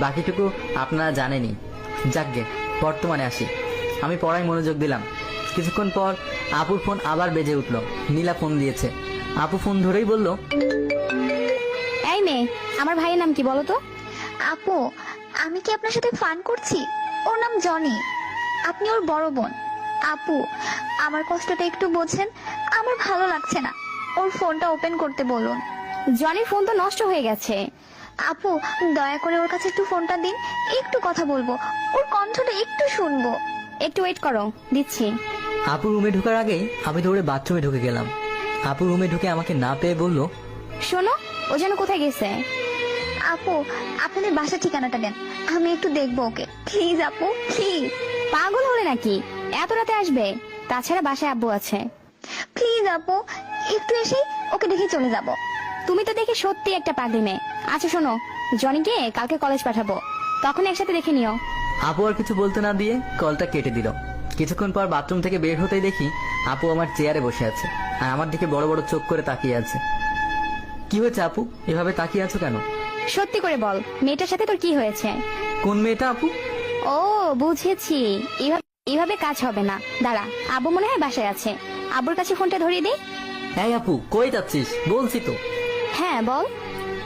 বাকিটুকু আপনারা জানেনই। যাকগে, বর্তমানে আসি। আমি পড়ায় মনোযোগ দিলাম। কিছুক্ষণ পর আপুর ফোন আবার বেজে উঠল। নীলা ফোন দিয়েছে। আপু ফোন ধরেই বলল, এই মেয়ে, আমার ভাইয়ের নাম কি বলো তো? আপু, আমি কি আপনার সাথে ফান করছি? ওর নাম জনি, আপনি ওর বড় বোন। আপু, আমার কষ্টটা একটু বোঝেন, আমার ভালো লাগছে না। ওর ফোনটা ওপেন করতে বলুন। জনির ফোন তো নষ্ট হয়ে গেছে। আপু, দয়া করে ওর কাছে একটু ফোনটা দিন, একটু কথা বলবো, ওর কণ্ঠটা একটু শুনবো। একটু ওয়েট করো, দিচ্ছি। আপু রুমে ঢোকার আগেই আমি দৌড়ে বাথরুমে ঢুকে গেলাম। আপু রুমে ঢুকে আমাকে না পেয়ে বলল, শোনো, ও যেন কোথায় গেছে। আপু, আপনাদের বাসার ঠিকানাটা দেন, আমি একটু দেখবো ওকে, প্লিজ আপু, প্লিজ। পাগল হলে নাকি? এত রাতে আসবে? তাছাড়া বাসায় আব্বু আছে। প্লিজ আপু, একটু এসেই ওকে দেখে চলে যাব। তুমি তো দেখে সত্যি একটা পাগলি মেয়ে। আচ্ছা শোনো, জনিকে কালকে কলেজ পাঠাবো, তখন একসাথে দেখে নিও। আপু আর কিছু বলতে না দিয়ে কলটা কেটে দিল। কিছুক্ষণ পর বাথরুম থেকে বের হতেই দেখি আপু আমার চেয়ারে বসে আছে আর আমার দিকে বড় বড় চোখ করে তাকিয়ে আছে। কি হয়েছে আপু, এভাবে তাকিয়ে আছো কেন? সত্যি করে বল, মেয়েটার সাথে তোর কি হয়েছে? কোন মেয়েটা আপু? ও বুঝেছি, এভাবে কাজ হবে না। দাঁড়া, আব্বু মনে হয় বাসায় আছে, আব্বুর কাছে ফোনটা ধরিয়ে দে। এই আপু, কই যাচ্ছিস? বলছি তো। হ্যাঁ বল।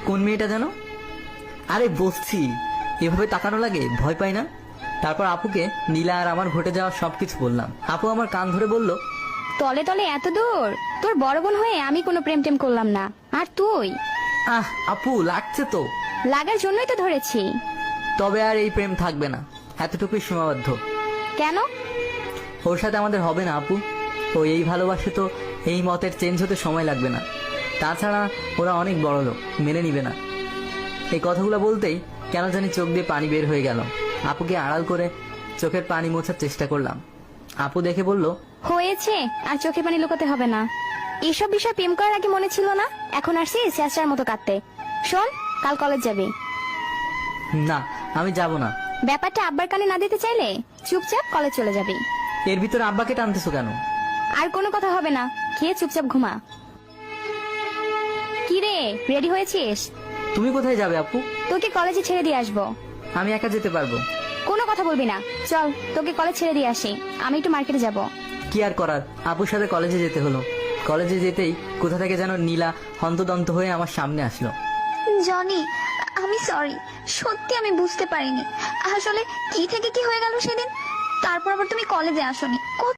কোন মেয়েটা যেন? আরে বসছি, এভাবে তাকানো লাগে, ভয় পাই না? তারপর আপুকে নীলা আর আমার ঘটে যাওয়া সবকিছু বললাম। আপু আমার কান ধরে বলল, তলে তলে এত দূর? তোর বড় বোন হয়ে আমি কোনো প্রেম টেম করলাম না, আর তুই? আহ আপু, লাগছে তো। লাগার জন্যই তো ধরেছি। তবে আর এই প্রেম থাকবে না, এতটুকুই সীমাবদ্ধ। কেন? ওর সাথে আমাদের হবে না আপু। ও এই ভালোবাসে তো এই মতের চেঞ্জ হতে সময় লাগবে না। তাছাড়া ওরা অনেক বড় লোক, মেনে নিবে না। এই কথাগুলো বলতেই কেন জানি চোখ দিয়ে পানি বের হয়ে গেল। আপুকে আড়াল করে চোখের পানি মোছার চেষ্টা করলাম। আপু দেখে বলল, হয়েছে, আর চোখে পানি লুকোতে হবে না। এইসব বিষয় প্রেম করার আগে মনে ছিল না, এখন আসছি শেষটার মতো কাটতে। শোন, কাল কলেজ যাবি। না আমি যাব না। ব্যাপারটা আব্বার কানে না দিতে চাইলে চুপচাপ কলেজ চলে যাবি। এর ভিতরে আব্বাকে টানতেছো কেন? আর কোনো কথা হবে না, খেয়ে চুপচাপ ঘুমা। কি রে, রেডি হয়েছিস? তুমি কোথায় যাবে আপু? তোকে কলেজে ছেড়ে দিয়ে আসবো। আমি একা যেতে পারবো। কোনো কথা বলবি না, চল তোকে কলেজ ছেড়ে দিয়ে আসি। আমি একটু মার্কেটে যাব। কি আর করার, আপুর সাথে কলেজে যেতে হলো। কলেজে যেতেই কোথা থেকে যেন নীলা হন্তদন্ত হয়ে আমার সামনে আসলো। জনি, আমি সরি, সত্যি আমি বুঝতে পারিনি আসলে কি থেকে কি হয়ে গেল সেদিন। তারপর আবার তুমি কলেজে আসোনি,